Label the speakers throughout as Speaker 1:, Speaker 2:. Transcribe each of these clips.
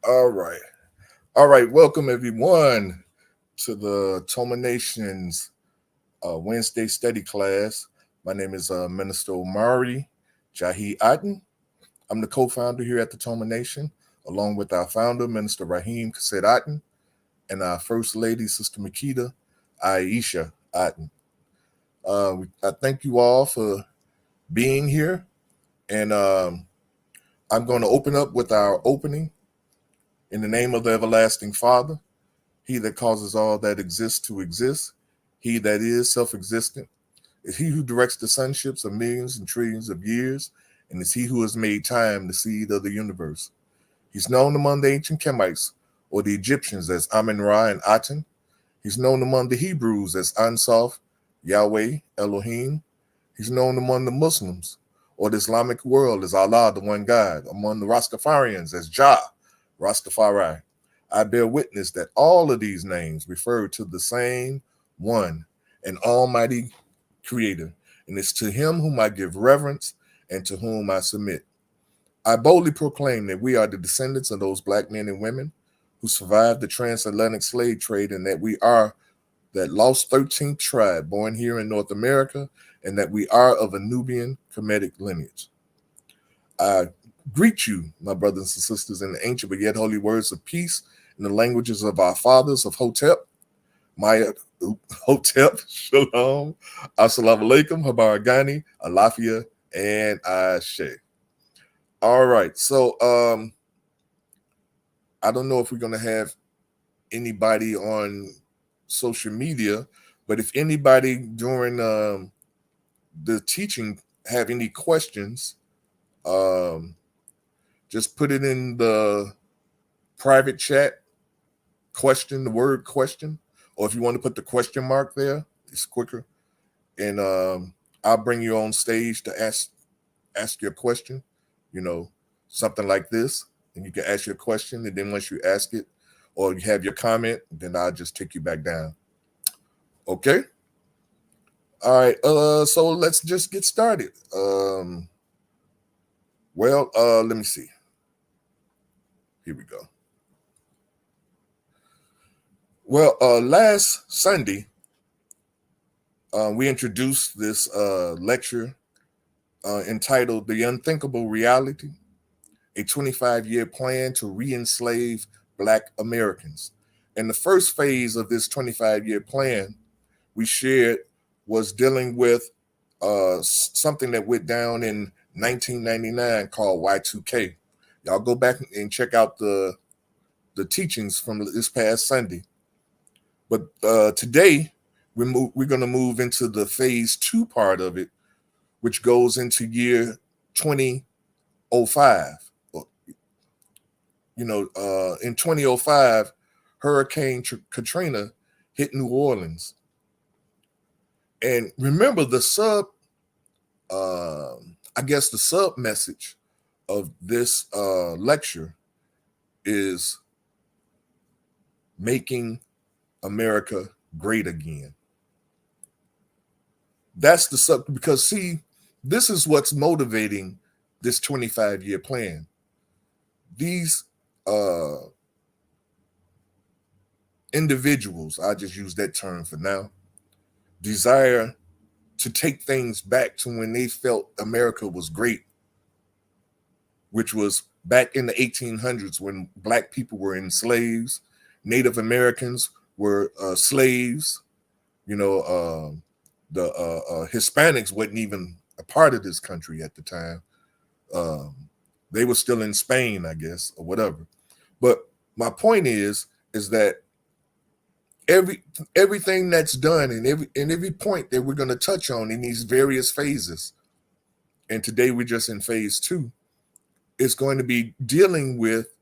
Speaker 1: All right. All right. Welcome, everyone, to the Nation's Wednesday study class. My name is Minister Omari, Jahi Aton. I'm the co founder here at the Nation, along with our founder, Minister Raheem Kased Aton, and our First Lady, Sister Makita Aisha Aton. I thank you all for being here, and I'm going to open up with our opening in the name of the everlasting Father. He that causes all that exists to exist, he that is self existent, is he who directs the sunships of millions and trillions of years, and is he who has made time the seed of the universe. He's known among the ancient Kemites or the Egyptians as Amun Ra and Aten. He's known among the Hebrews as Ansof, Yahweh, Elohim. He's known among the Muslims or the Islamic world as Allah, the one God, among the Rastafarians as Jah, Rastafari. I bear witness that all of these names refer to the same one and almighty creator, and it's to him whom I give reverence and to whom I submit. I boldly proclaim that we are the descendants of those black men and women who survived the transatlantic slave trade, and that we are that lost 13th tribe born here in North America, and that we are of a Nubian Kemetic lineage. I greet you, my brothers and sisters, in the ancient but yet holy words of peace in the languages of our fathers of Hotep, Maya, Hotep, Shalom, Assalamu alaikum, Habaragani, Alafia, and Ashe. All right, so I don't know if we're going to have anybody on social media, but if anybody during the teaching have any questions, um, just put it in the private chat question, the word question, or if you want to put the question mark there, it's quicker. And I'll bring you on stage to ask your question, you know, something like this. And you can ask your question, and then once you ask it or you have your comment, then I'll just take you back down. Okay. All right. So let's just get started. Let me see. Here we go. Well, last Sunday, we introduced this lecture entitled The Unthinkable Reality, a 25-year plan to re-enslave Black Americans. And the first phase of this 25-year plan we shared was dealing with something that went down in 1999 called Y2K. Y'all go back and check out the teachings from this past Sunday. But today, we're going to move into the phase 2 part of it, which goes into year 2005. In 2005, Hurricane Katrina hit New Orleans. And remember the sub message of this lecture is making America great again. That's the sub, because see, this is what's motivating this 25-year plan. These individuals, I just use that term for now, desire to take things back to when they felt America was great, which was back in the 1800s when Black people were enslaved, Native Americans were slaves, the Hispanics wasn't even a part of this country at the time. They were still in Spain, I guess, or whatever. But my point is that everything that's done and every point that we're going to touch on in these various phases, and today we're just in phase 2, is going to be dealing with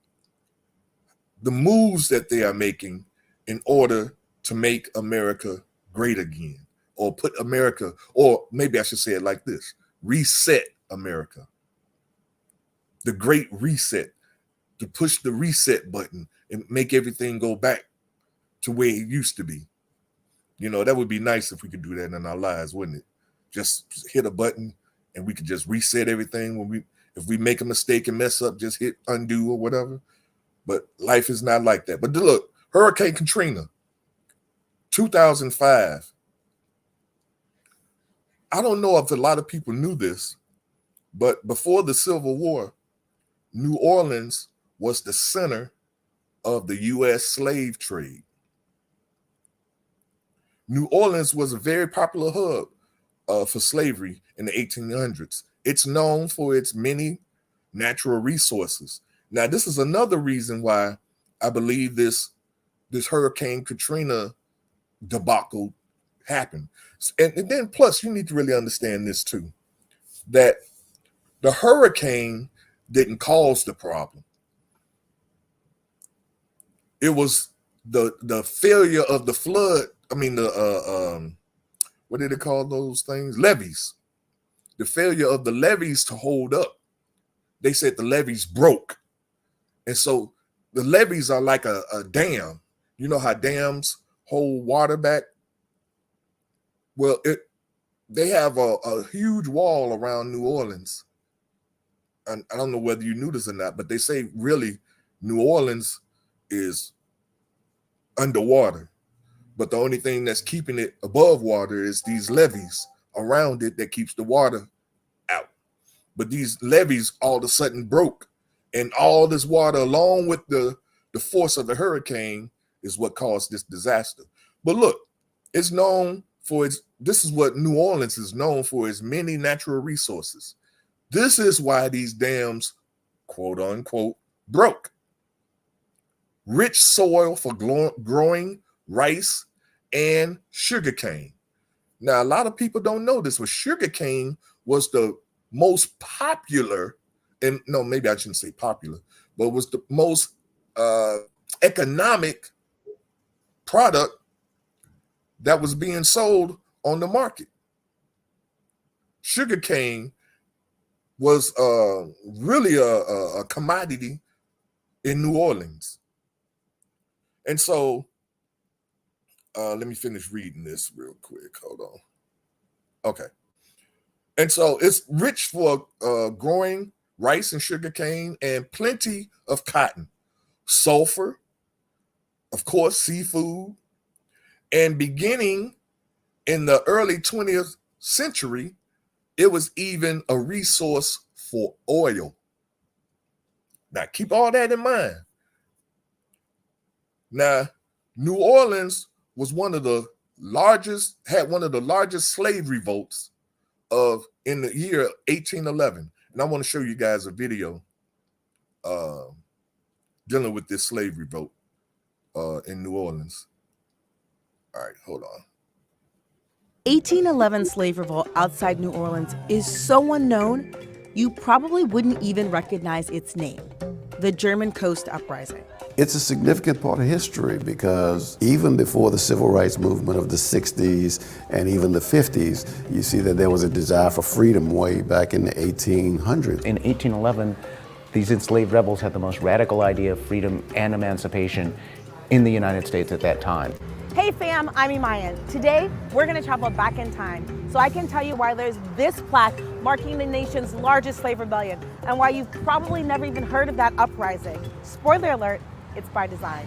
Speaker 1: the moves that they are making in order to make America great again, or put America, or maybe I should say it like this, reset America. The great reset, to push the reset button and make everything go back to where it used to be. That would be nice if we could do that in our lives, wouldn't it? Just hit a button and we could just reset everything. If we make a mistake and mess up, just hit undo or whatever. But life is not like that. But look, Hurricane Katrina, 2005. I don't know if a lot of people knew this, but before the Civil War, New Orleans was the center of the U.S. slave trade. New Orleans was a very popular hub for slavery in the 1800s. It's known for its many natural resources. Now, this is another reason why I believe this Hurricane Katrina debacle happened. And then plus, you need to really understand this too, that the hurricane didn't cause the problem. It was the failure of the flood. I mean, what did they call those things? Levees. The failure of the levees to hold up. They said the levees broke. And so the levees are like a dam. You know how dams hold water back? Well, they have a huge wall around New Orleans. And I don't know whether you knew this or not, but they say really New Orleans is underwater. But the only thing that's keeping it above water is these levees around it that keeps the water out. But these levees all of a sudden broke. And all this water, along with the force of the hurricane, is what caused this disaster. But look, it's known for this is what New Orleans is known for, its many natural resources. This is why these dams, quote unquote, broke. Rich soil for growing rice and sugarcane. Now, a lot of people don't know this, but sugarcane was the most popular, and no, maybe I shouldn't say popular, but was the most economic product that was being sold on the market. Sugarcane was really a commodity in New Orleans. And so, let me finish reading this real quick. Hold on. Okay. And so it's rich for growing rice and sugarcane and plenty of cotton, sulfur, of course, seafood. And beginning in the early 20th century, it was even a resource for oil. Now, keep all that in mind. Now, New Orleans was had one of the largest slave revolts in the year 1811. And I want to show you guys a video dealing with this slave revolt in New Orleans. All right, hold on.
Speaker 2: 1811 slave revolt outside New Orleans is so unknown, you probably wouldn't even recognize its name, the German Coast Uprising.
Speaker 3: It's a significant part of history because even before the civil rights movement of the 60s and even the 50s, you see that there was a desire for freedom way back in the 1800s.
Speaker 4: In 1811, these enslaved rebels had the most radical idea of freedom and emancipation in the United States at that time.
Speaker 2: Hey fam, I'm Imayan. Today, we're gonna travel back in time so I can tell you why there's this plaque marking the nation's largest slave rebellion and why you've probably never even heard of that uprising. Spoiler alert, it's by design.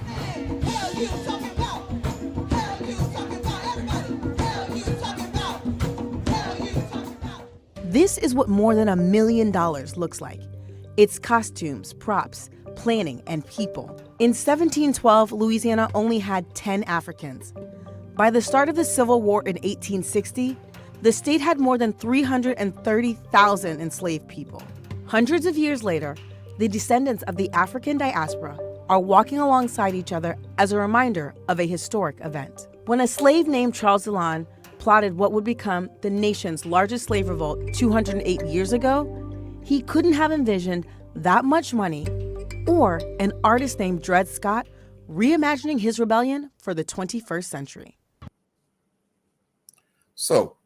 Speaker 2: This is what more than $1 million looks like. It's costumes, props, planning, and people. In 1712, Louisiana only had 10 Africans. By the start of the Civil War in 1860, the state had more than 330,000 enslaved people. Hundreds of years later, the descendants of the African diaspora are walking alongside each other as a reminder of a historic event. When a slave named Charles Dillon plotted what would become the nation's largest slave revolt 208 years ago, he couldn't have envisioned that much money or an artist named Dred Scott reimagining his rebellion for the 21st century.
Speaker 1: So,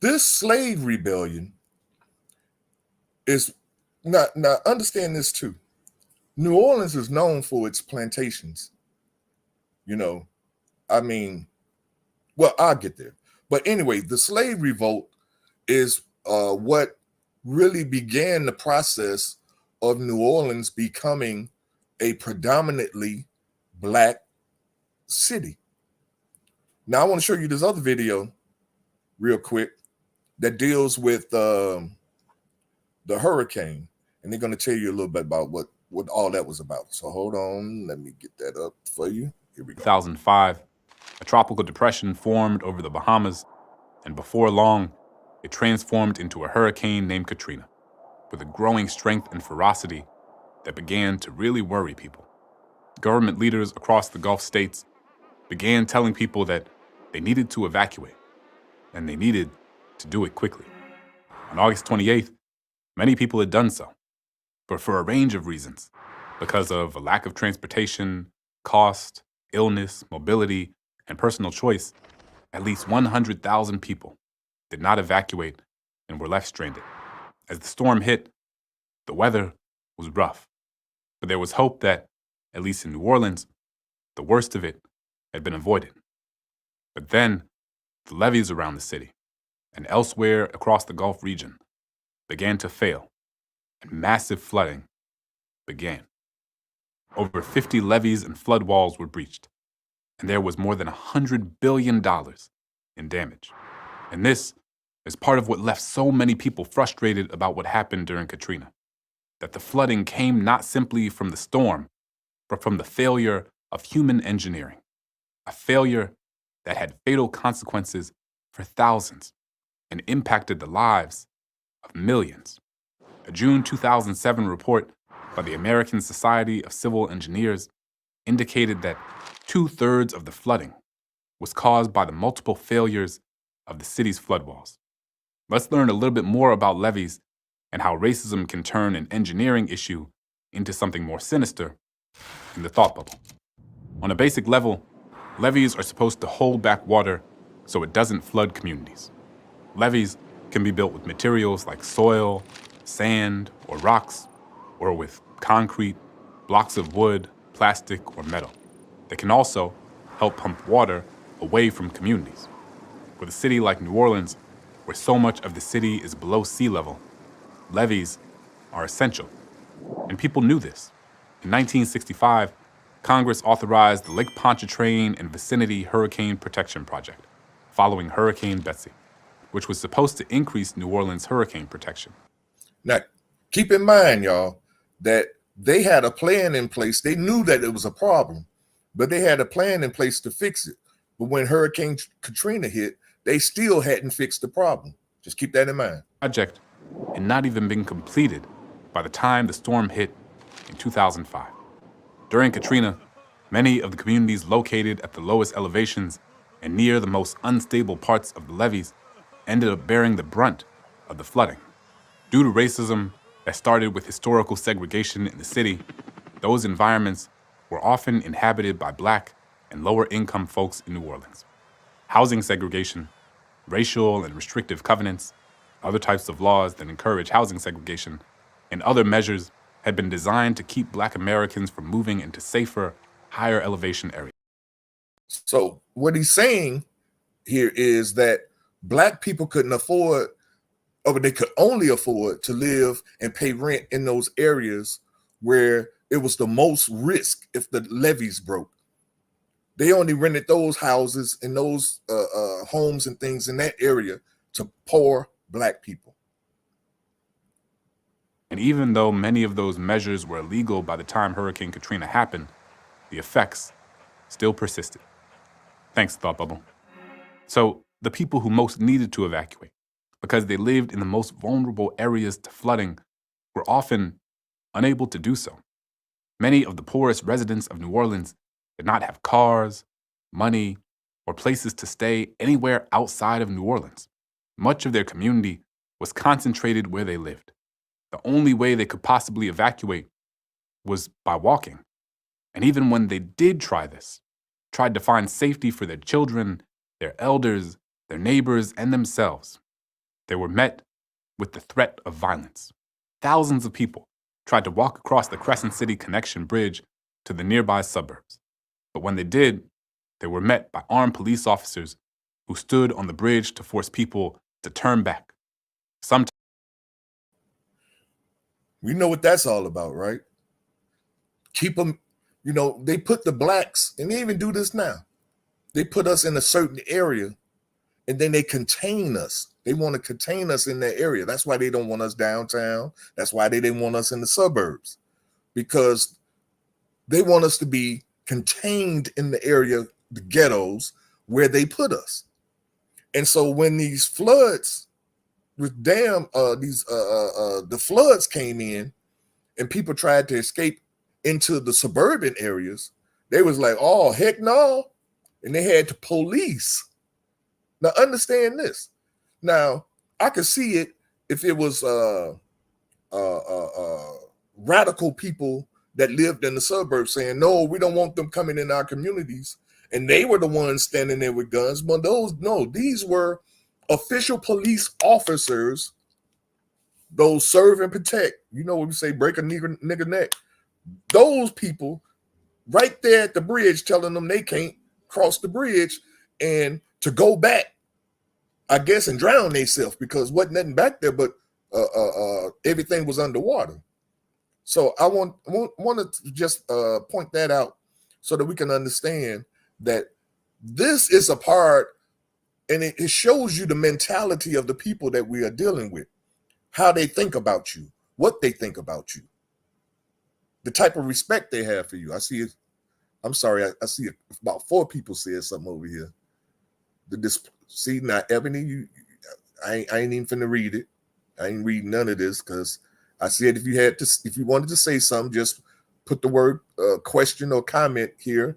Speaker 1: this slave rebellion is, now understand this too. New Orleans is known for its plantations. You know, I mean, well, I'll get there. But anyway, the slave revolt is what really began the process of New Orleans becoming a predominantly black city. Now, I want to show you this other video real quick that deals with the hurricane, and they're going to tell you a little bit about what all that was about. So hold on, let me get that up for you. Here we go.
Speaker 5: 2005, a tropical depression formed over the Bahamas, and before long, it transformed into a hurricane named Katrina, with a growing strength and ferocity that began to really worry people. Government leaders across the Gulf states began telling people that they needed to evacuate, and they needed to do it quickly. On August 28th, many people had done so, but for a range of reasons, because of a lack of transportation, cost, illness, mobility, and personal choice, at least 100,000 people did not evacuate and were left stranded. As the storm hit, the weather was rough, but there was hope that, at least in New Orleans, the worst of it had been avoided. But then, the levees around the city and elsewhere across the Gulf region began to fail, and massive flooding began. Over 50 levees and flood walls were breached, and there was more than $100 billion in damage. And this is part of what left so many people frustrated about what happened during Katrina, that the flooding came not simply from the storm, but from the failure of human engineering, a failure that had fatal consequences for thousands and impacted the lives of millions. A June 2007 report by the American Society of Civil Engineers indicated that 2/3 of the flooding was caused by the multiple failures of the city's flood walls. Let's learn a little bit more about levees and how racism can turn an engineering issue into something more sinister in the thought bubble. On a basic level, levees are supposed to hold back water so it doesn't flood communities. Levees can be built with materials like soil, sand, or rocks, or with concrete, blocks of wood, plastic, or metal. They can also help pump water away from communities. With a city like New Orleans, where so much of the city is below sea level, levees are essential. And people knew this. In 1965, Congress authorized the Lake Pontchartrain and Vicinity Hurricane Protection Project, following Hurricane Betsy, which was supposed to increase New Orleans' hurricane protection.
Speaker 1: Now, keep in mind, y'all, that they had a plan in place. They knew that it was a problem, but they had a plan in place to fix it. But when Hurricane Katrina hit, they still hadn't fixed the problem. Just keep that in mind.
Speaker 5: Project had not even been completed by the time the storm hit in 2005. During Katrina, many of the communities located at the lowest elevations and near the most unstable parts of the levees ended up bearing the brunt of the flooding. Due to racism that started with historical segregation in the city, those environments were often inhabited by Black and lower-income folks in New Orleans. Housing segregation, racial and restrictive covenants, other types of laws that encourage housing segregation, and other measures had been designed to keep Black Americans from moving into safer, higher elevation areas.
Speaker 1: So what he's saying here is that Black people couldn't afford, or they could only afford to live and pay rent in those areas where it was the most risk if the levees broke. They only rented those houses and those homes and things in that area to poor Black people.
Speaker 5: And even though many of those measures were illegal by the time Hurricane Katrina happened, the effects still persisted. Thanks, Thought Bubble. So the people who most needed to evacuate, because they lived in the most vulnerable areas to flooding, were often unable to do so. Many of the poorest residents of New Orleans did not have cars, money, or places to stay anywhere outside of New Orleans. Much of their community was concentrated where they lived. The only way they could possibly evacuate was by walking. And even when they did try this, tried to find safety for their children, their elders, their neighbors, and themselves, they were met with the threat of violence. Thousands of people tried to walk across the Crescent City Connection Bridge to the nearby suburbs. But when they did, they were met by armed police officers who stood on the bridge to force people to turn back.
Speaker 1: We know what that's all about, right? keep them, they put the blacks, and they even do this now. They put us in a certain area, and then they contain us. They want to contain us in that area. That's why they don't want us downtown. That's why they didn't want us in the suburbs, because they want us to be contained in the area, the ghettos, where they put us. And so when these floods, the floods came in, and people tried to escape into the suburban areas, they was like, oh, heck no. And they had to police. Now, understand this. Now, I could see it if it was radical people that lived in the suburbs saying, no, we don't want them coming in our communities. And they were the ones standing there with guns. But these were official police officers, those serve and protect. You know what we say, break a nigger neck. Those people right there at the bridge telling them they can't cross the bridge and to go back, I guess, and drown themselves, because wasn't nothing back there, but everything was underwater. So I want to just point that out so that we can understand that this is a part, and it shows you the mentality of the people that we are dealing with, how they think about you, what they think about you, the type of respect they have for you. I see it. I'm sorry. I see about 4 people said something over here. See, now, Ebony, I ain't even finna read it. I ain't reading none of this, because I said if you wanted to say something, just put the word question or comment here,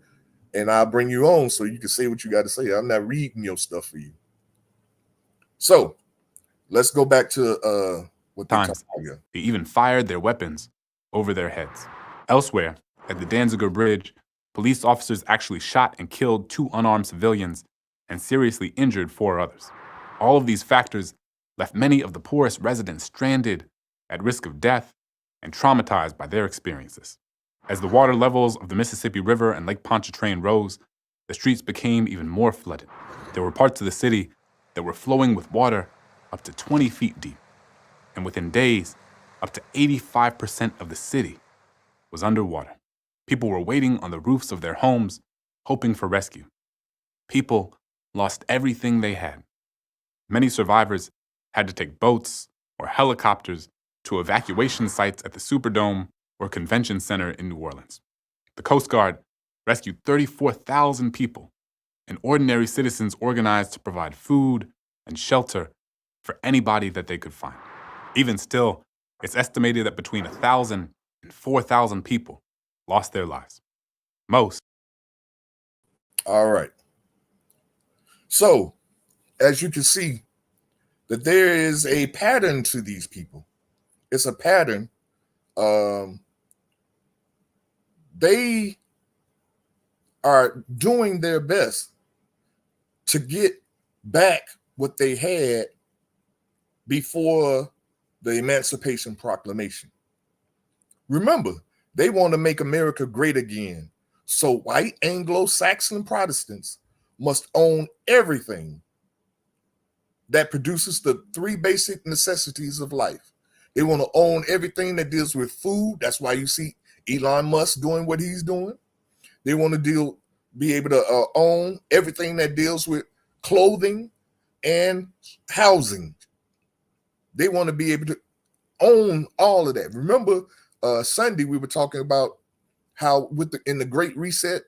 Speaker 1: and I'll bring you on so you can say what you got to say. I'm not reading your stuff for you. So let's go back to what they talked about here.
Speaker 5: They even fired their weapons over their heads. Elsewhere, at the Danziger Bridge, police officers actually shot and killed 2 unarmed civilians and seriously injured 4 others. All of these factors left many of the poorest residents stranded, at risk of death, and traumatized by their experiences. As the water levels of the Mississippi River and Lake Pontchartrain rose, the streets became even more flooded. There were parts of the city that were flowing with water up to 20 feet deep. And within days, up to 85% of the city was underwater. People were waiting on the roofs of their homes, hoping for rescue. People lost everything they had. Many survivors had to take boats or helicopters to evacuation sites at the Superdome or Convention Center in New Orleans. The Coast Guard rescued 34,000 people, and ordinary citizens organized to provide food and shelter for anybody that they could find. Even still, it's estimated that between 1,000 and 4,000 people lost their lives. Most.
Speaker 1: All right. So, as you can see, that there is a pattern to these people. It's a pattern. They are doing their best to get back what they had before the Emancipation Proclamation. Remember, they want to make America great again. So white Anglo-Saxon Protestants must own everything that produces the 3 basic necessities of life. They want to own everything that deals with food. That's why you see Elon Musk doing what he's doing. They want to be able to own everything that deals with clothing and housing. They want to be able to own all of that. Remember, Sunday we were talking about how in the Great Reset,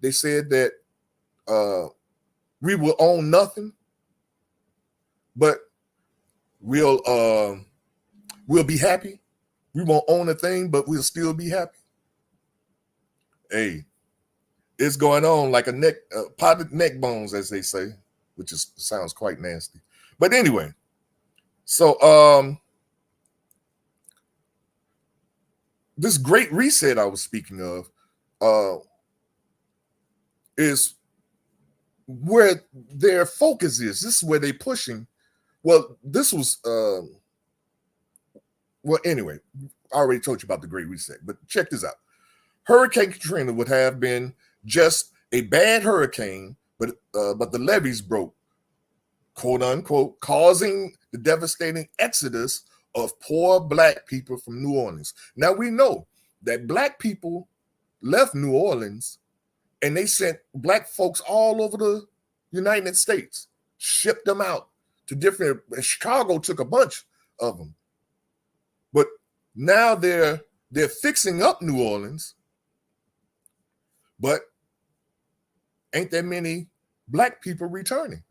Speaker 1: they said that we will own nothing, but we'll be happy. We won't own a thing, but we'll still be happy. Hey, it's going on like a potted neck bones, as they say, which sounds quite nasty. But anyway, so this Great Reset I was speaking of is where their focus is. This is where they're pushing. Well, this was anyway, I already told you about the Great Reset, but check this out. Hurricane Katrina would have been just a bad hurricane, but the levees broke, quote unquote, causing the devastating exodus of poor Black people from New Orleans. Now we know that Black people left New Orleans, and they sent black folks all over the United States, shipped them out to different. Chicago took a bunch of them, but now they're fixing up New Orleans, but ain't that many black people returning.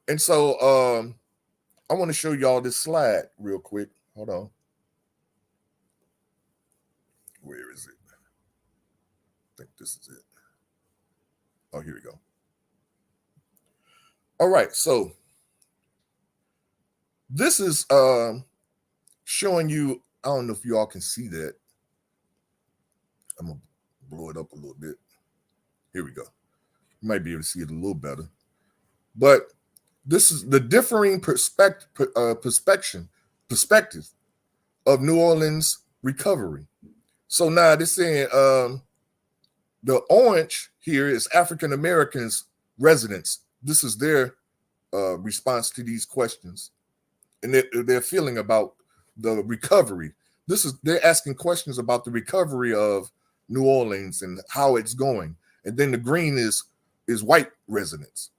Speaker 1: And so I want to show y'all this slide real quick. Hold on. Where is it? I think this is it. Oh, here we go. All right, so this is showing you, I don't know if you all can see that. I'm gonna blow it up a little bit. Here we go. You might be able to see it a little better. But this is the differing perspective of New Orleans recovery. So now they're saying the orange here is African Americans residents. This is their response to these questions, and they're feeling about the recovery. They're asking questions about the recovery of New Orleans and how it's going. And then the green is white residents.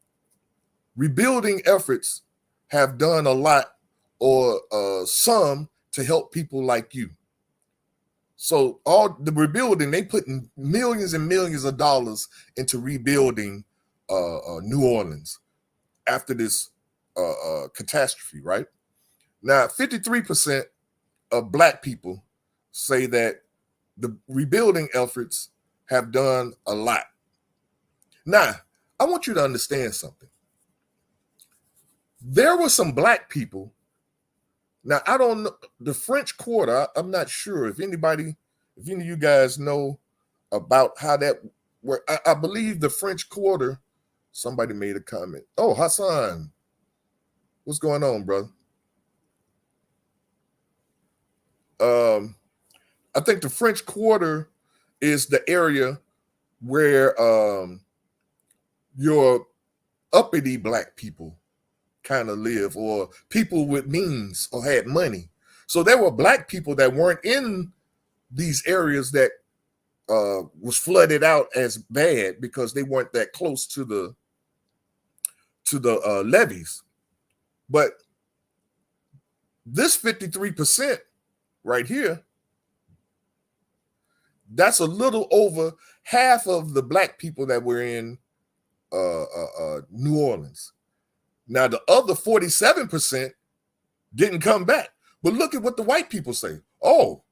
Speaker 1: Rebuilding efforts have done a lot or some to help people like you. So all the rebuilding, they putting millions and millions of dollars into rebuilding New Orleans after this catastrophe, right? Now, 53% of black people say that the rebuilding efforts have done a lot. Now, I want you to understand something. There were some black people. Now, I don't know the French Quarter. I'm not sure if any of you guys know about how that worked. I believe the French Quarter, somebody made a comment. Oh, Hassan, what's going on, brother? I think the French Quarter is the area where your uppity black people kind of live, or people with means or had money. So there were black people that weren't in these areas that was flooded out as bad because they weren't that close to the levees. But this 53% right here, that's a little over half of the black people that were in New Orleans. Now, the other 47% didn't come back. But look at what the white people say. Oh,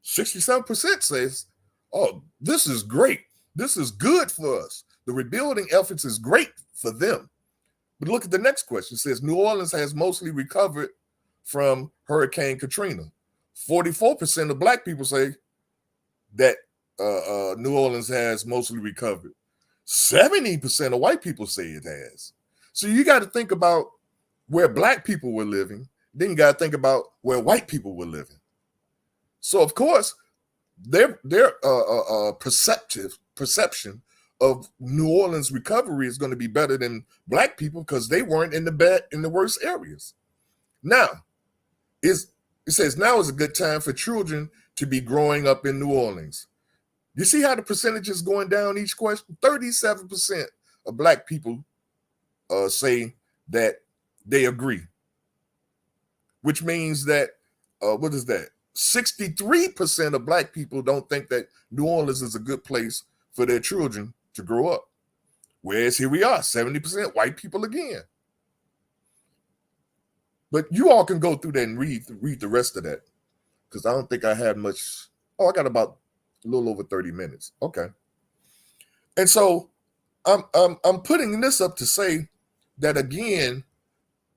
Speaker 1: 67% says, oh, this is great. This is good for us. The rebuilding efforts is great for them. But look at the next question. It says New Orleans has mostly recovered from Hurricane Katrina. 44% of black people say that New Orleans has mostly recovered. 70% of white people say it has. So you got to think about where black people were living. Then you got to think about where white people were living. So of course, their perception of New Orleans recovery is going to be better than black people because they weren't in the worst areas. Now, it says now is a good time for children to be growing up in New Orleans. You see how the percentage is going down each question? 37% of black people say that they agree, which means that, what is that? 63% of black people don't think that New Orleans is a good place for their children to grow up. Whereas here we are, 70% white people again. But you all can go through that and read the rest of that, because I don't think I had much. Oh, I got about a little over 30 minutes. Okay. And so I'm putting this up to say that, again,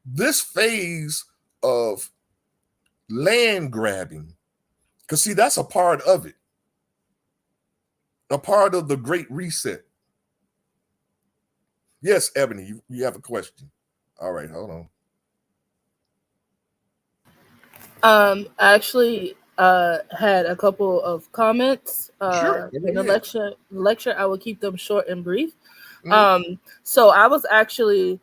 Speaker 1: this phase of land grabbing, because see, that's a part of it, a part of the Great Reset. Yes, Ebony, you have a question. All right, hold on.
Speaker 6: I actually had a couple of comments
Speaker 1: Sure,
Speaker 6: in the lecture. I will keep them short and brief.
Speaker 1: Mm-hmm.
Speaker 6: So I was actually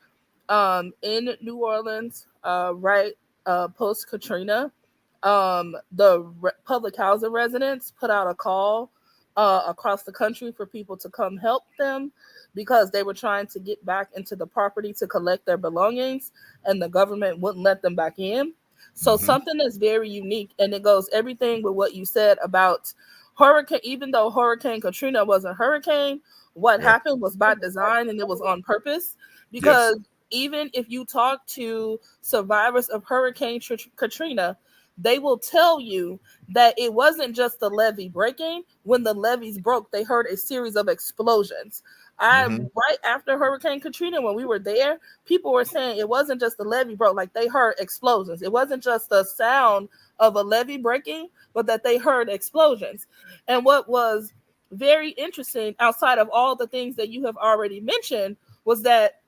Speaker 6: in New Orleans right post Katrina, public housing residents put out a call across the country for people to come help them because they were trying to get back into the property to collect their belongings, and the government wouldn't let them back in. So something that's very unique, and it goes everything with what you said about hurricane. Even though Hurricane Katrina was a hurricane, what happened was by design and it was on purpose. Because even if you talk to survivors of Hurricane Katrina, they will tell you that it wasn't just the levee breaking. When the levees broke, they heard a series of explosions. Right after Hurricane Katrina, when we were there, people were saying it wasn't just the levee broke, like they heard explosions. It wasn't just the sound of a levee breaking, but that they heard explosions. And what was very interesting, outside of all the things that you have already mentioned, was that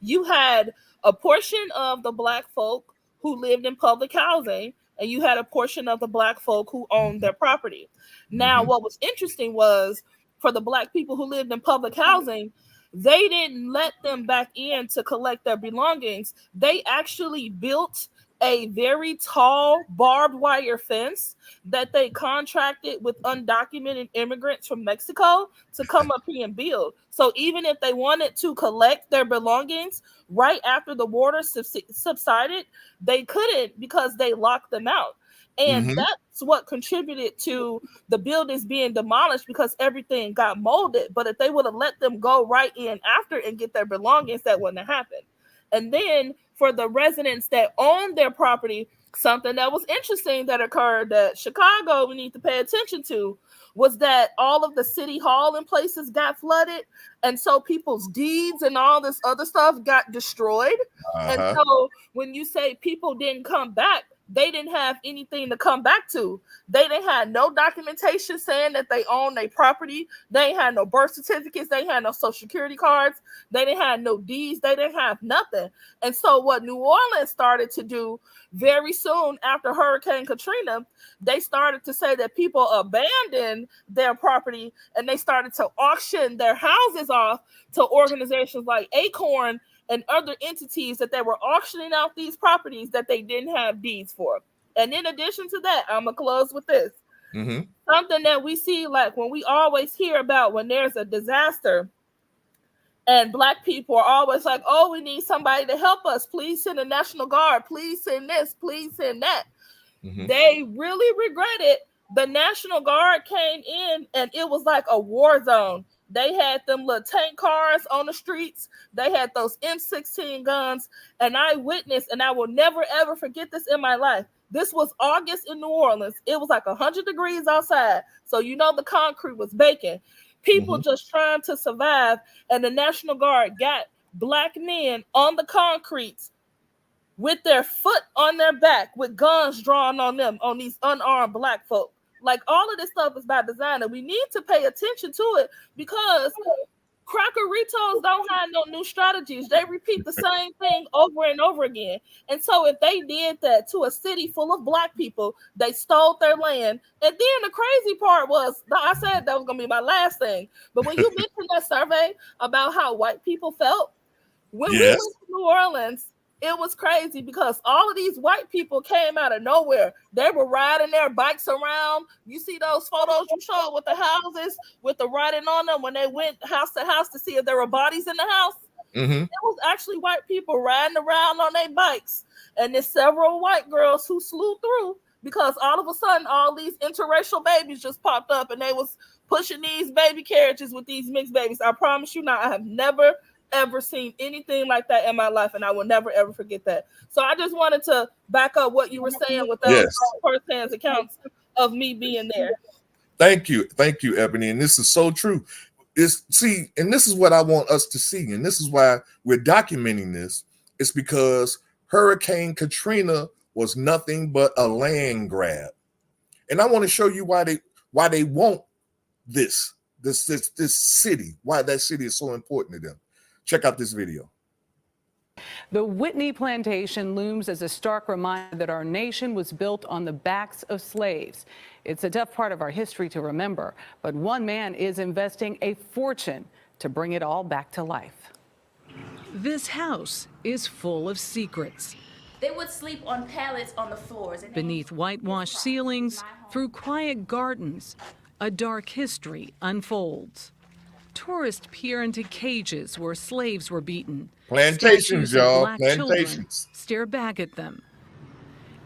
Speaker 6: you had a portion of the Black folk who lived in public housing, and you had a portion of the Black folk who owned their property. Now, what was interesting was, for the Black people who lived in public housing, they didn't let them back in to collect their belongings. They actually built a very tall barbed wire fence that they contracted with undocumented immigrants from Mexico to come up here and build. So even if they wanted to collect their belongings right after the water subsided, they couldn't because they locked them out. And that's what contributed to the buildings being demolished, because everything got molded. But if they would have let them go right in after and get their belongings, that wouldn't have happened. And then for the residents that owned their property, something that was interesting that occurred that Chicago we need to pay attention to was that all of the city hall and places got flooded. And so people's deeds and all this other stuff got destroyed. And so when you say people didn't come back, they didn't have anything to come back to. They didn't have no documentation saying that they own their property. They ain't had no birth certificates. They ain't had no social security cards. They didn't have no deeds. They didn't have nothing. And so what New Orleans started to do very soon after Hurricane Katrina, they started to say that people abandoned their property and they started to auction their houses off to organizations like Acorn and other entities, that they were auctioning out these properties that they didn't have deeds for. And in addition to that, I'm going to close with this. Something that we see, like when we always hear about when there's a disaster, and Black people are always like, oh, we need somebody to help us. Please send the National Guard. Please send this. Please send that. They really regretted the National Guard came in and it was like a war zone. They had them little tank cars on the streets. They had those M16 guns. And I witnessed, and I will never, ever forget this in my life. This was August in New Orleans. It was like 100 degrees outside. So you know the concrete was baking. People just trying to survive. And the National Guard got Black men on the concrete with their foot on their back with guns drawn on them, on these unarmed Black folk. Like, all of this stuff is by design, and we need to pay attention to it, because crackeritos don't have no new strategies. They repeat the same thing over and over again. And so if they did that to a city full of Black people, they stole their land. And then the crazy part was, I said that was going to be my last thing, but when you mentioned that survey about how white people felt, when we went to New Orleans, it was crazy, because all of these white people came out of nowhere. They were riding their bikes around. You see those photos you showed with the houses, with the writing on them when they went house to house to see if there were bodies in the house. It was actually white people riding around on their bikes. And there's several white girls who slew through, because all of a sudden, all these interracial babies just popped up, and they was pushing these baby carriages with these mixed babies. I promise you now, I have never ever seen anything like that in my life, and I will never ever forget that. So I just wanted to back up what you were saying with those first-hand accounts of me being there.
Speaker 1: Thank you, Ebony, and this is so true. And this is what I want us to see, and this is why we're documenting this. It's because Hurricane Katrina was nothing but a land grab, and I want to show you why they want this city, why that city is so important to them. Check out this video.
Speaker 7: The Whitney Plantation looms as a stark reminder that our nation was built on the backs of slaves. It's a tough part of our history to remember, but one man is investing a fortune to bring it all back to life.
Speaker 8: This house is full of secrets. They would sleep on pallets on the floors. And
Speaker 7: Beneath whitewashed ceilings, through quiet gardens, a dark history unfolds. Tourists peer into cages where slaves were beaten.
Speaker 1: Plantations,
Speaker 7: Statues of
Speaker 1: y'all.
Speaker 7: black children
Speaker 1: Plantations.
Speaker 7: stare back at them.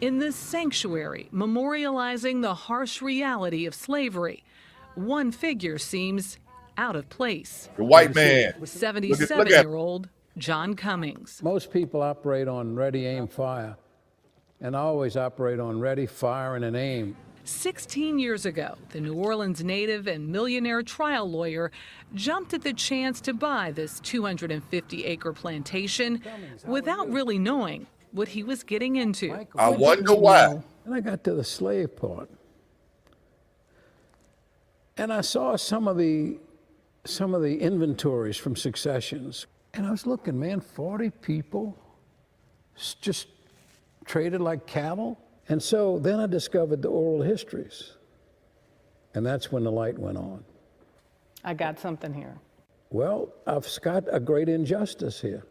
Speaker 7: In this sanctuary, memorializing the harsh reality of slavery, one figure seems out of place.
Speaker 1: The white man.
Speaker 7: 77-year-old John Cummings.
Speaker 9: Most people operate on ready, aim, fire, and I always operate on ready, fire, and an aim.
Speaker 7: 16 years ago, the New Orleans native and millionaire trial lawyer jumped at the chance to buy this 250-acre plantation without really knowing what he was getting into.
Speaker 1: I wonder why.
Speaker 9: And I got to the slave part, and I saw some of the inventories from Successions, and I was looking, man, 40 people just traded like cattle. And so then I discovered the oral histories, and that's when the light went on.
Speaker 7: I got something here.
Speaker 9: Well, I've got a great injustice here.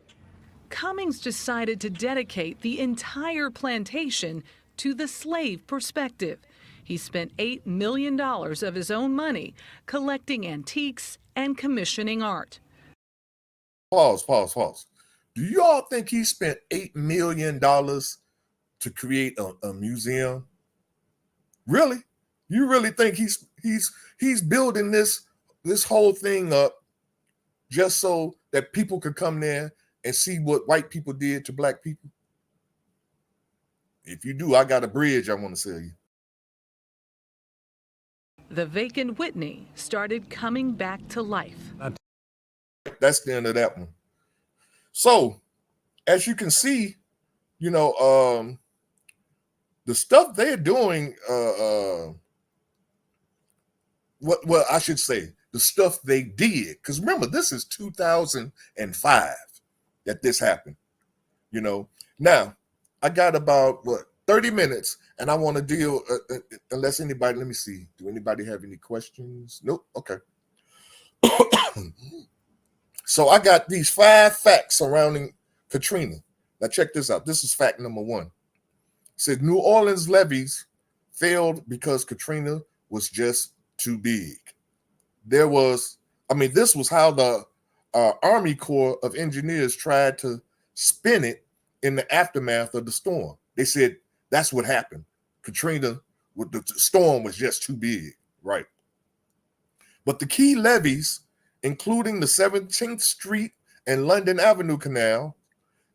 Speaker 7: Cummings decided to dedicate the entire plantation to the slave perspective. He spent $8 million of his own money collecting antiques and commissioning art.
Speaker 1: Pause. Do y'all think he spent $8 million to create a museum? Really? You really think he's building this whole thing up just so that people could come there and see what white people did to black people? If you do, I got a bridge I want to sell you.
Speaker 7: The vacant Whitney started coming back to life.
Speaker 1: That's the end of that one. So, as you can see, you know, the stuff they're doing, well, I should say, the stuff they did, because remember, this is 2005 that this happened, you know. Now, I got about, 30 minutes, and I want to deal, unless anybody, let me see, do anybody have any questions? Nope, okay. So I got these 5 facts surrounding Katrina. Now check this out. This is fact number 1. It said New Orleans levees failed because Katrina was just too big. This was how the Army Corps of Engineers tried to spin it in the aftermath of the storm. They said that's what happened. Katrina, with the storm was just too big, right? But the key levees, including the 17th Street and London Avenue Canal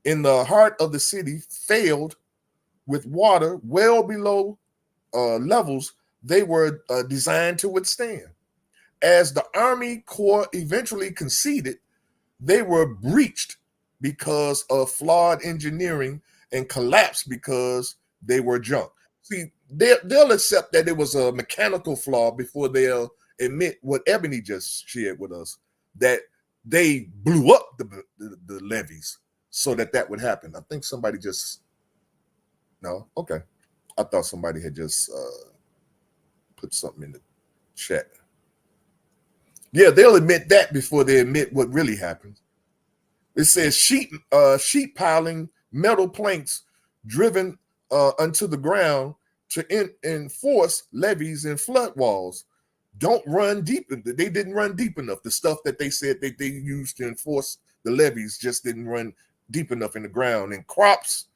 Speaker 1: in the heart of the city, failed with water well below levels they were designed to withstand. As the Army Corps eventually conceded, they were breached because of flawed engineering and collapsed because they were junk. See, they'll accept that it was a mechanical flaw before they'll admit what Ebony just shared with us, that they blew up the levees so that would happen. I think somebody just, no? Okay. I thought somebody had just put something in the chat. Yeah, they'll admit that before they admit what really happened. It says sheet piling metal planks driven onto the ground to enforce levees and flood walls. Don't run deep. They didn't run deep enough. The stuff that they said that they used to enforce the levees just didn't run deep enough in the ground. And crops,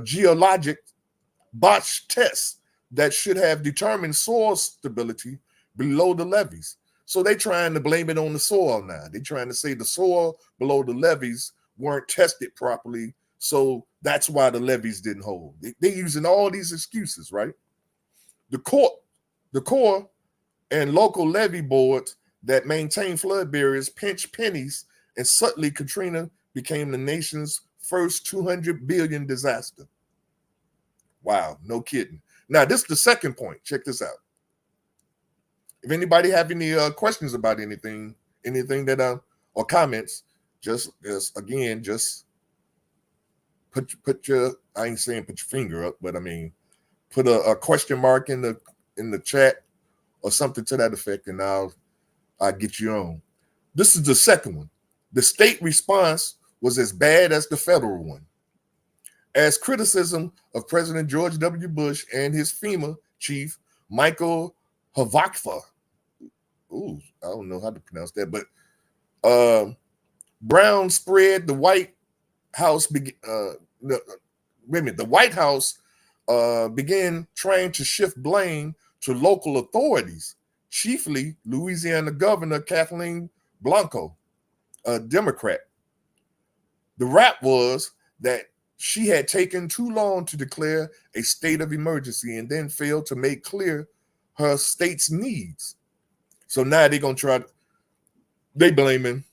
Speaker 1: geologic botched tests that should have determined soil stability below the levees. So they're trying to blame it on the soil now. They're trying to say the soil below the levees weren't tested properly, so that's why the levees didn't hold. They're using all these excuses, right? The Corps and local levee boards that maintain flood barriers pinch pennies, and suddenly Katrina became the nation's first 200 billion disaster. Wow, no kidding. Now, this is the second point. Check this out. If anybody have any questions about anything that or comments, just put your, I ain't saying put your finger up, but I mean put a question mark in the chat or something to that effect, and I'll get you on. This is the second one. The state response was as bad as the federal one. as criticism of President George W. Bush and his FEMA chief, Michael Havakfa. Ooh, I don't know how to pronounce that, but Brown spread the White House. The White House began trying to shift blame to local authorities, chiefly Louisiana Governor Kathleen Blanco, a Democrat. The rap was that she had taken too long to declare a state of emergency and then failed to make clear her state's needs. So now they're gonna try. They blaming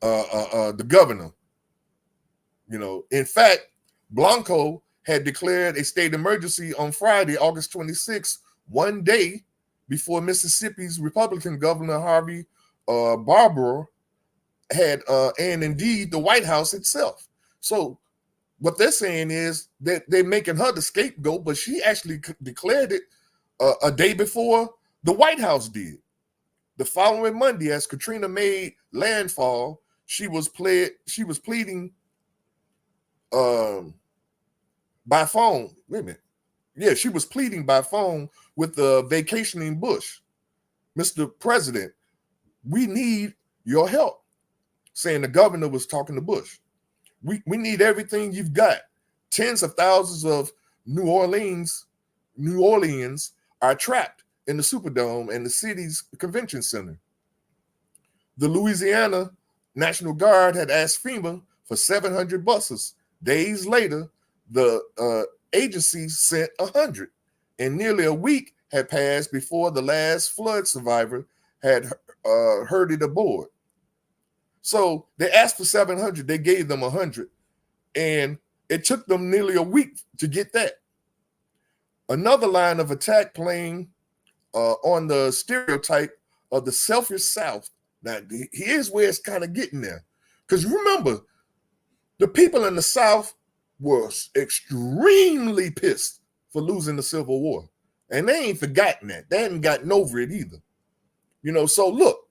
Speaker 1: the governor. In fact, Blanco had declared a state emergency on Friday, August 26th, one day before Mississippi's Republican Governor Harvey Barbour had, and indeed the White House itself. So what they're saying is that they're making her the scapegoat, but she actually declared it a day before the White House did. The following Monday, as Katrina made landfall, she was pleading by phone. Wait a minute. Yeah, she was pleading by phone with the vacationing Bush. Mr. President, we need your help. Saying the governor was talking to Bush. We need everything you've got. Tens of thousands of New Orleans are trapped in the Superdome and the city's convention center. The Louisiana National Guard had asked FEMA for 700 buses. Days later, the agency sent 100, and nearly a week had passed before the last flood survivor had herded aboard. So they asked for 700, they gave them 100, and it took them nearly a week to get that. Another line of attack playing on the stereotype of the selfish South. Now, here's where it's kind of getting there. Because remember, the people in the South were extremely pissed for losing the Civil War. And they ain't forgotten that. They haven't gotten over it either. So look,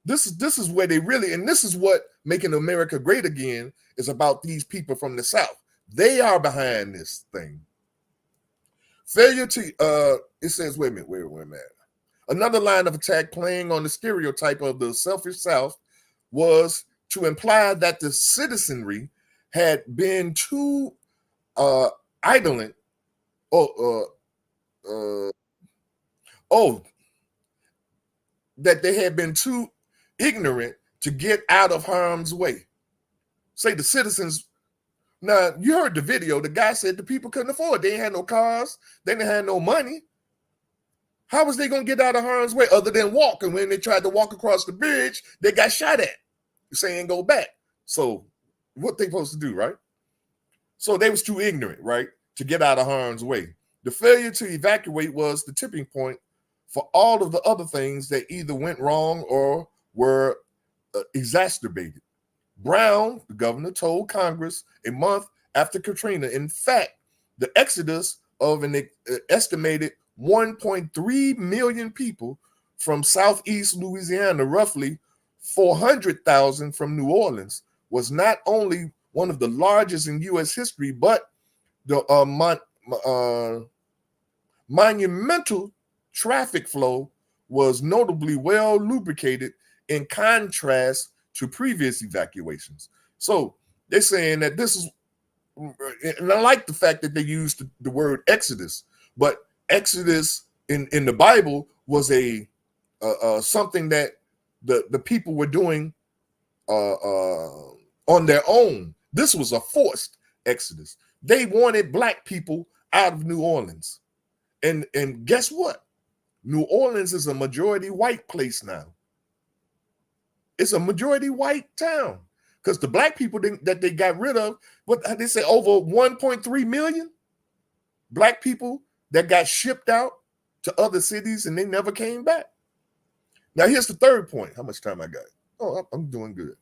Speaker 1: this is where they really, and this is what Making America Great Again is about, these people from the South. They are behind this thing. Failure to, it says, wait a minute. Another line of attack playing on the stereotype of the selfish South was to imply that the citizenry had been too indolent, that they had been too ignorant to get out of harm's way. Say the citizens. Now, you heard the video. The guy said the people couldn't afford. They ain't had no cars. They didn't have no money. How was they going to get out of harm's way other than walk? And when they tried to walk across the bridge, they got shot at, saying go back. So what they supposed to do, right? So they was too ignorant, right, to get out of harm's way. The failure to evacuate was the tipping point for all of the other things that either went wrong or were exacerbated. Brown, the governor, told Congress a month after Katrina, in fact, the exodus of an estimated 1.3 million people from Southeast Louisiana, roughly 400,000 from New Orleans, was not only one of the largest in U.S. history, but the monumental traffic flow was notably well lubricated in contrast to previous evacuations. So they're saying that this is, and I like the fact that they used the word exodus, but exodus in the Bible was a something that the people were doing on their own. This was a forced exodus. They wanted black people out of New Orleans. And guess what? New Orleans is a majority white place now. It's a majority white town because the black people that they got rid of, what they say, over 1.3 million black people that got shipped out to other cities and they never came back. Now, here's the third point. How much time I got? Oh, I'm doing good.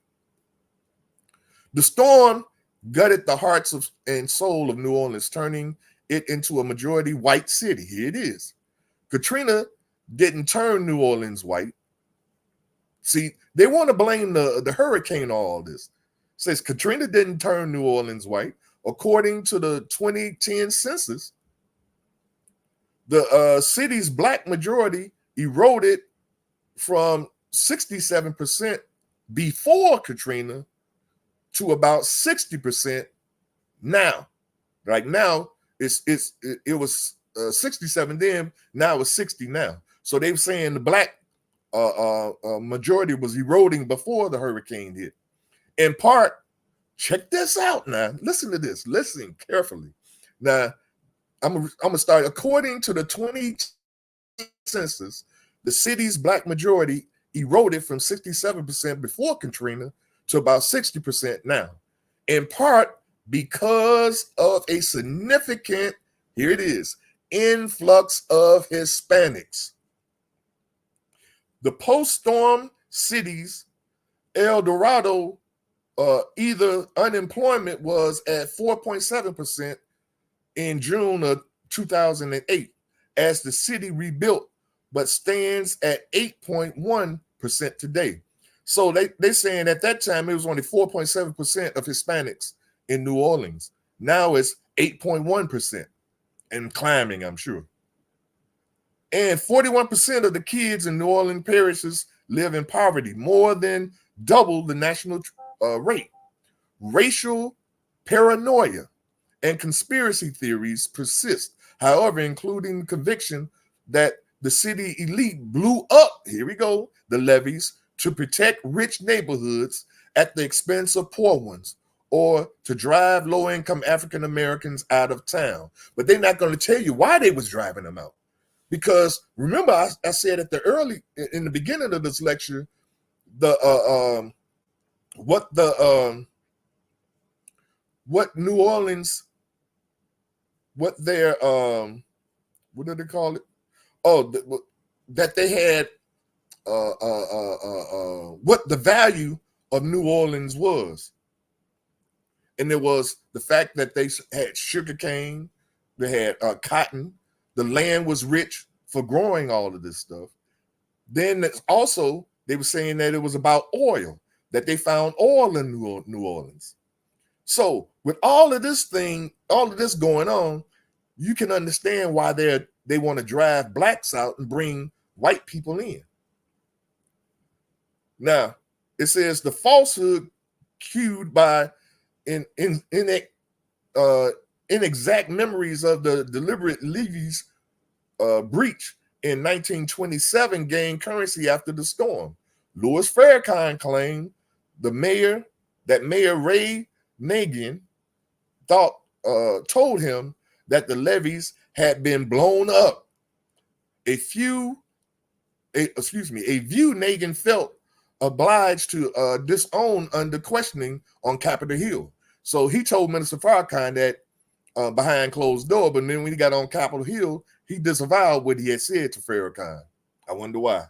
Speaker 1: The storm gutted the hearts and soul of New Orleans, turning it into a majority white city. Here it is. Katrina didn't turn New Orleans white. See, they want to blame the hurricane on all this. Says Katrina didn't turn New Orleans white. according to the 2010 census, the city's black majority eroded from 67% before Katrina to about 60% now. Like now, it was 67 then, now it's 60 now. So they were saying the black majority was eroding before the hurricane hit. In part, check this out now. Listen to this. Listen carefully. Now, I'm gonna start. According to the 20 census, the city's black majority eroded from 67% before Katrina to about 60% now. In part because of a significant, here it is, influx of Hispanics. The post-storm cities, El Dorado, either unemployment was at 4.7% in June of 2008 as the city rebuilt, but stands at 8.1% today. So they're saying at that time it was only 4.7% of Hispanics in New Orleans. Now it's 8.1% and climbing, I'm sure. And 41% of the kids in New Orleans parishes live in poverty, more than double the national rate. Racial paranoia and conspiracy theories persist, however, including conviction that the city elite blew up, here we go, the levees to protect rich neighborhoods at the expense of poor ones, or to drive low-income African Americans out of town. But they're not going to tell you why they was driving them out. Because remember, I said in the beginning of this lecture, what New Orleans, what their what do they call it? Oh, that they had what the value of New Orleans was. And it was the fact that they had sugar cane, they had cotton, the land was rich for growing all of this stuff. Then also, they were saying that it was about oil, that they found oil in New Orleans. So with all of this going on, you can understand why they want to drive blacks out and bring white people in. Now, it says the falsehood cued by inexact memories of the deliberate levees breach in 1927 gained currency after the storm. Louis Farrakhan claimed Mayor Ray Nagin told him that the levees had been blown up. A view Nagin felt obliged to disown under questioning on Capitol Hill. So he told Minister Farrakhan that behind closed door, but then when he got on Capitol Hill, he disavowed what he had said to Farrakhan. I wonder why.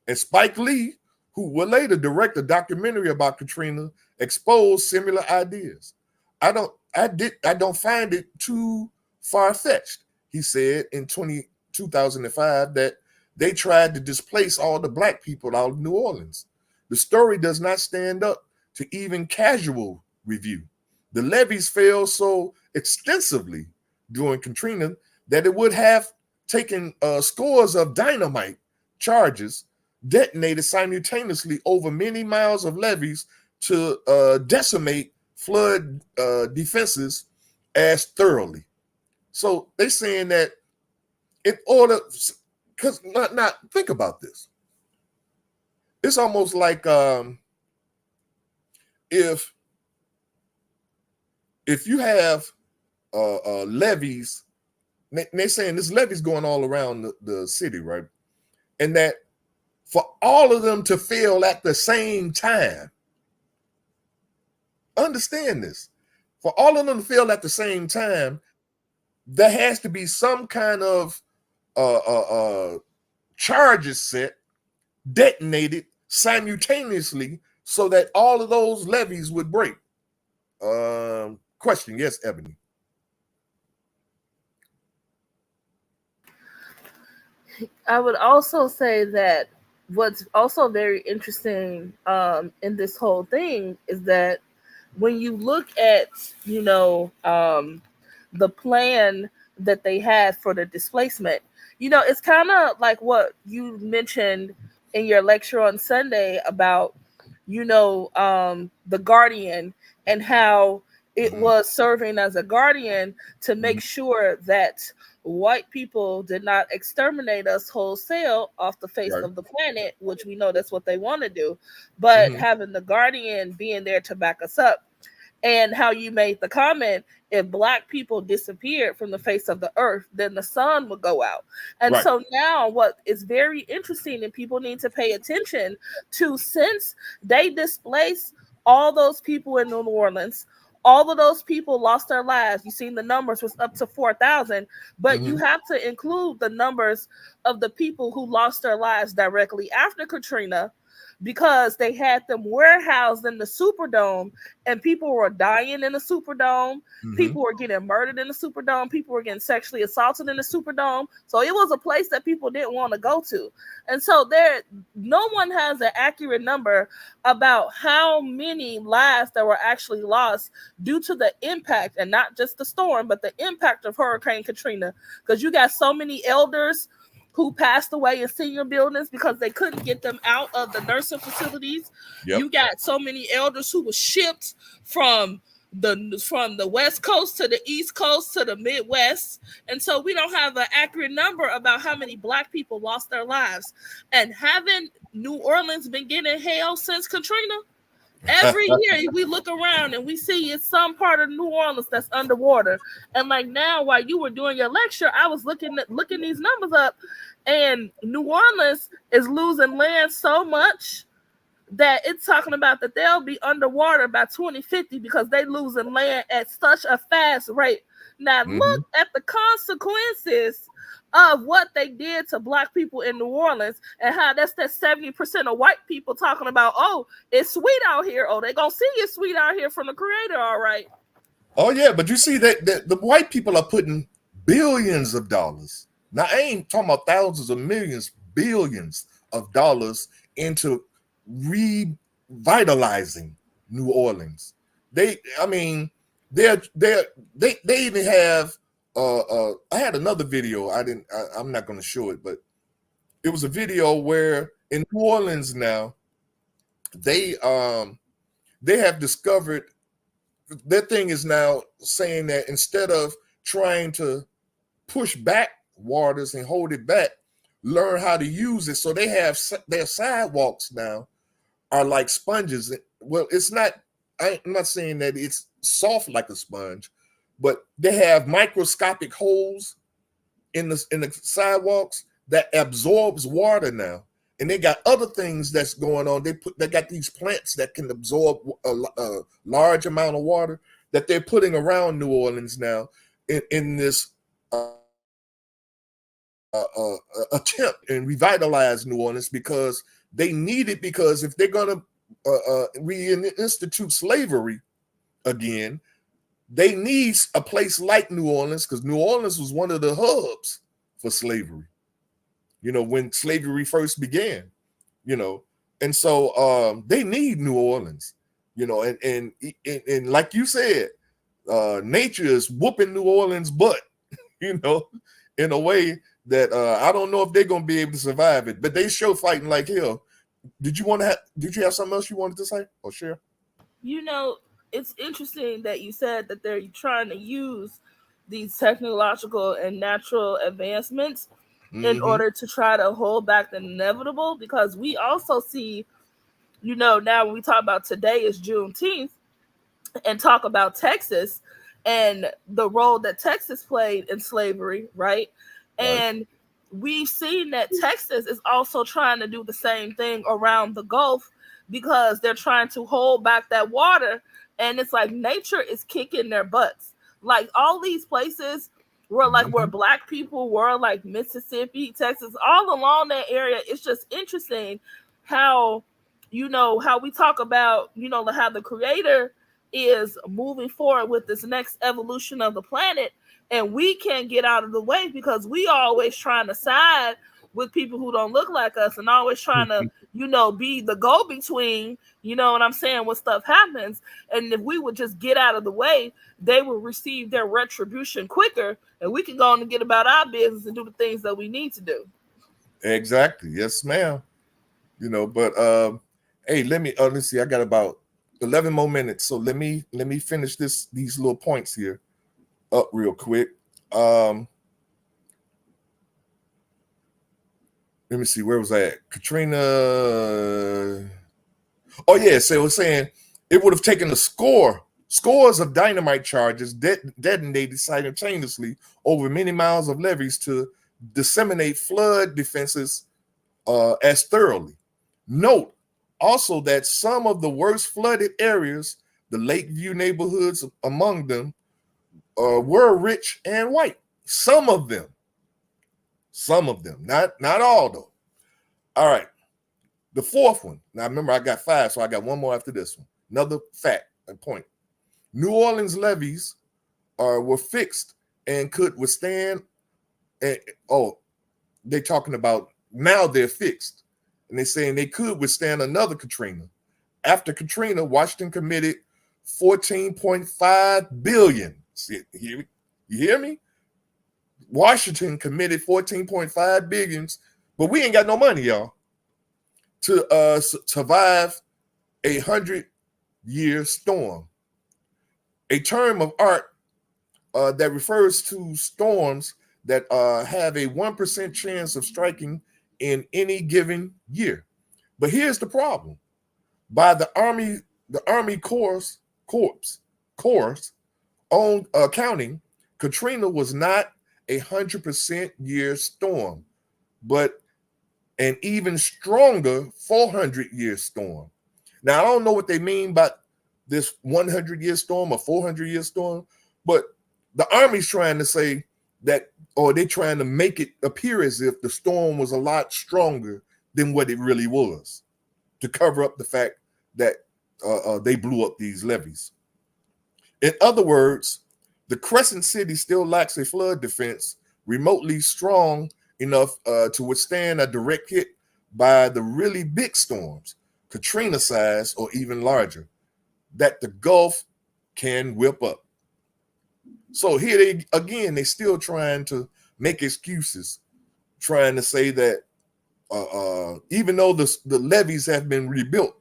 Speaker 1: And Spike Lee, who would later direct a documentary about Katrina, exposed similar ideas. I don't find it too far-fetched, he said in 2005, that they tried to displace all the black people out of New Orleans. The story does not stand up to even casual review. The levees fell so extensively during Katrina that it would have taken scores of dynamite charges detonated simultaneously over many miles of levees to decimate flood defenses as thoroughly. So they're saying that in order, because not think about this. It's almost like if you have levees, they're saying this levee's going all around the city, right? And that for all of them to fail at the same time, understand this, for all of them to fail at the same time, there has to be some kind of charges set, detonated simultaneously so that all of those levees would break. Question, yes, Ebony.
Speaker 6: I would also say that what's also very interesting in this whole thing is that when you look at, the plan that they had for the displacement, it's kind of like what you mentioned in your lecture on Sunday about, the Guardian, and how it was serving as a guardian to make sure that white people did not exterminate us wholesale off the face
Speaker 1: Right.
Speaker 6: of the planet, which we know that's what they want to do, but having the Guardian being there to back us up. And how you made the comment, if black people disappeared from the face of the earth, then the sun would go out. And
Speaker 1: Right.
Speaker 6: so now what is very interesting, and people need to pay attention to, since they displaced all those people in New Orleans, all of those people lost their lives. You seen the numbers was up to 4,000, but you have to include the numbers of the people who lost their lives directly after Katrina, because they had them warehoused in the Superdome, and people were dying in the Superdome. People were getting murdered in the Superdome. People were getting sexually assaulted in the Superdome. So it was a place that people didn't want to go to. And so no one has an accurate number about how many lives that were actually lost due to the impact, and not just the storm, but the impact of Hurricane Katrina. Because you got so many elders who passed away in senior buildings because they couldn't get them out of the nursing facilities. You got so many elders who were shipped from the West Coast to the East Coast to the Midwest. And so we don't have an accurate number about how many black people lost their lives. And haven't New Orleans been getting hail since Katrina? Every year we look around and we see it's some part of New Orleans that's underwater. And like now, while you were doing your lecture, I was looking these numbers up, and New Orleans is losing land so much that it's talking about that they'll be underwater by 2050 because they losing land at such a fast rate. Now look at the consequences of what they did to black people in New Orleans, and how that's that 70% of white people talking about, oh, it's sweet out here. Oh, they gonna see it's sweet out here from the Creator, all right.
Speaker 1: Oh yeah, but you see that the white people are putting billions of dollars. Now I ain't talking about thousands of millions, billions of dollars into revitalizing New Orleans. They even have I had another video. I'm not going to show it, but it was a video where in New Orleans now they have discovered, their thing is now saying that instead of trying to push back waters and hold it back, learn how to use it. So they have their sidewalks now are like sponges. Well, it's not, I'm not saying that it's soft like a sponge, but they have microscopic holes in the sidewalks that absorbs water now. And they got other things that's going on. They got these plants that can absorb a large amount of water that they're putting around New Orleans now in this attempt and revitalize New Orleans, because they need it. Because if they're going to reinstitute slavery again, they need a place like New Orleans, because New Orleans was one of the hubs for slavery, when slavery first began, and so they need New Orleans, and like you said, nature is whooping New Orleans butt, in a way that I don't know if they're gonna be able to survive it, but they show fighting like hell. Did you have something else you wanted to say or share?
Speaker 6: It's interesting that you said that they're trying to use these technological and natural advancements in order to try to hold back the inevitable, because we also see, now when we talk about today is Juneteenth, and talk about Texas and the role that Texas played in slavery, right? And we've seen that Texas is also trying to do the same thing around the Gulf, because they're trying to hold back that water. And it's like nature is kicking their butts. Like all these places where where black people were, like Mississippi, Texas, all along that area. It's just interesting how, how we talk about, how the Creator is moving forward with this next evolution of the planet, and we can't get out of the way because we always trying to side with people who don't look like us, and always trying to be the go-between, you know what I'm saying, when stuff happens. And if we would just get out of the way, they will receive their retribution quicker, and we can go on and get about our business and do the things that we need to do.
Speaker 1: Exactly. Yes, ma'am. But hey, let's see. I got about 11 more minutes, so let me finish these little points here up real quick. Let me see, where was I at? Katrina. Oh yeah, so it was saying it would have taken scores of dynamite charges detonated simultaneously over many miles of levees to disseminate flood defenses as thoroughly. Note also that some of the worst flooded areas, the Lakeview neighborhoods among them, were rich and white. Some of them, not all though. All right, the fourth one. Now remember, I got 5, so I got one more after this one. Another fact and point: New Orleans levees were fixed and could withstand. They're talking about now they're fixed, and they're saying they could withstand another Katrina. After Katrina, Washington committed $14.5 billion. You hear me? Washington committed $14.5 billion, but we ain't got no money, y'all, to survive a 100-year storm. A term of art that refers to storms that have a 1% chance of striking in any given year. But here's the problem: by the Army Corps' own accounting, Katrina was not a 100% year storm, but an even stronger 400-year storm. Now, I don't know what they mean by this 100-year storm or 400-year storm, but the Army's trying to say that, or they're trying to make it appear as if the storm was a lot stronger than what it really was, to cover up the fact that they blew up these levees. In other words, the Crescent City still lacks a flood defense remotely strong enough to withstand a direct hit by the really big storms, Katrina size or even larger, that the Gulf can whip up. So here they're still trying to make excuses, trying to say that even though the levees have been rebuilt,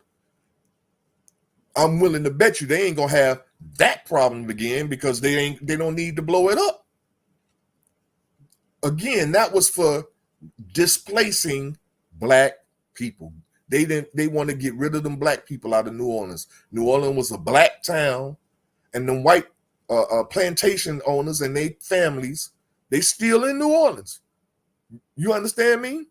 Speaker 1: I'm willing to bet you they ain't gonna have that problem again because they don't need to blow it up. Again, that was for displacing black people. They want to get rid of them black people out of New Orleans. New Orleans was a black town, and them white plantation owners and their families, they still in New Orleans. You understand me?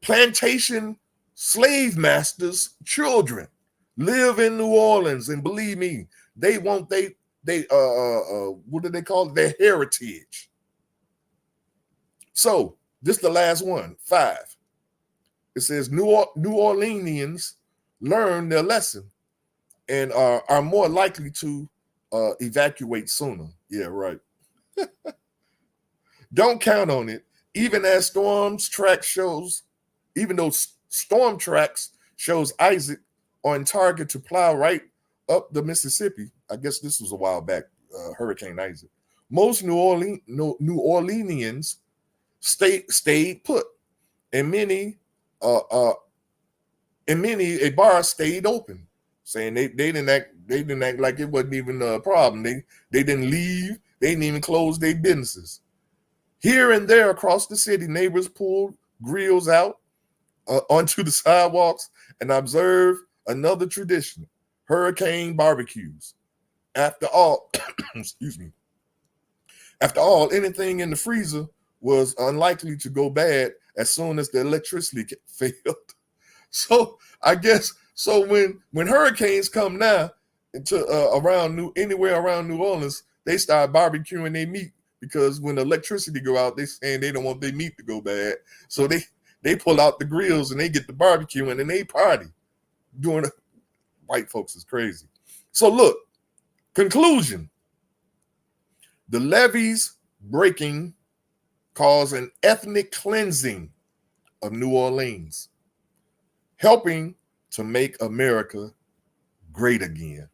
Speaker 1: Plantation slave masters' children live in New Orleans, and believe me, they want what do they call it? Their heritage. So this is the last one, 5. It says New Orleanians learn their lesson and are more likely to evacuate sooner. Yeah, right. Don't count on it. Even though Storm Tracks shows Isaac on target to plow right up the Mississippi. I guess this was a while back, Hurricane Isaac. Most New Orleanians stayed put, and many a bar stayed open, saying they didn't act like it wasn't even a problem. They didn't leave. They didn't even close their businesses. Here and there across the city, neighbors pulled grills out onto the sidewalks and observed another tradition: hurricane barbecues. After all, excuse me. After all, anything in the freezer was unlikely to go bad as soon as the electricity failed. So I guess when hurricanes come now to anywhere around New Orleans, they start barbecuing their meat, because when the electricity go out, they saying they don't want their meat to go bad. So they pull out the grills and they get the barbecuing and they party. Doing it. White folks is crazy. So look, conclusion: the levees breaking caused an ethnic cleansing of New Orleans. helping to make America great again.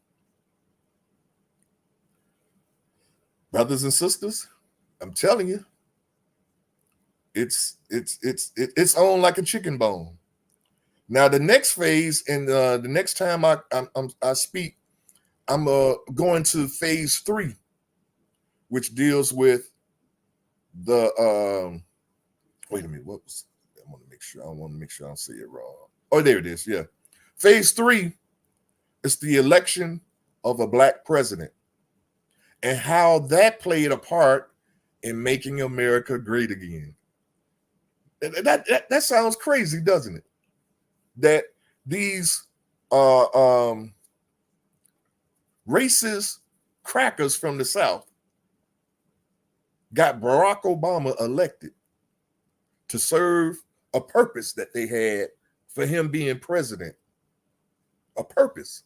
Speaker 1: Brothers and sisters, I'm telling you, it's on like a chicken bone. Now, the next phase, and the next time I speak, I'm going to phase 3, which deals with the wait a minute, what was I want to make sure I don't say it wrong. Oh, there it is. Yeah. Phase 3 is the election of a black president and how that played a part in making America great again. That sounds crazy, doesn't it? That these racist crackers from the South got Barack Obama elected to serve a purpose that they had for him being president, a purpose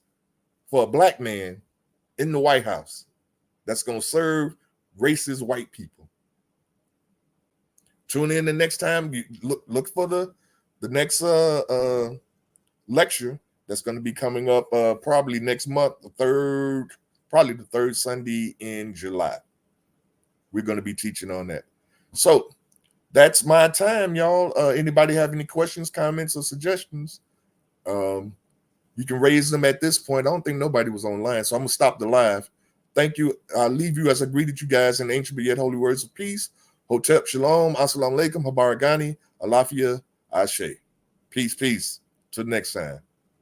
Speaker 1: for a black man in the White House that's going to serve racist white people. Tune in the next time. You look for the next lecture that's going to be coming up probably next month, the third Sunday in July. We're going to be teaching on that. So that's my time, y'all. Anybody have any questions, comments, or suggestions? You can raise them at this point. I don't think nobody was online, so I'm going to stop the live. Thank you. I'll leave you as I greeted you guys in ancient but yet holy words of peace. Hotep Shalom, Assalamu Alaikum, Habaragani, Alafia, Ashe. Peace, peace. Till next time.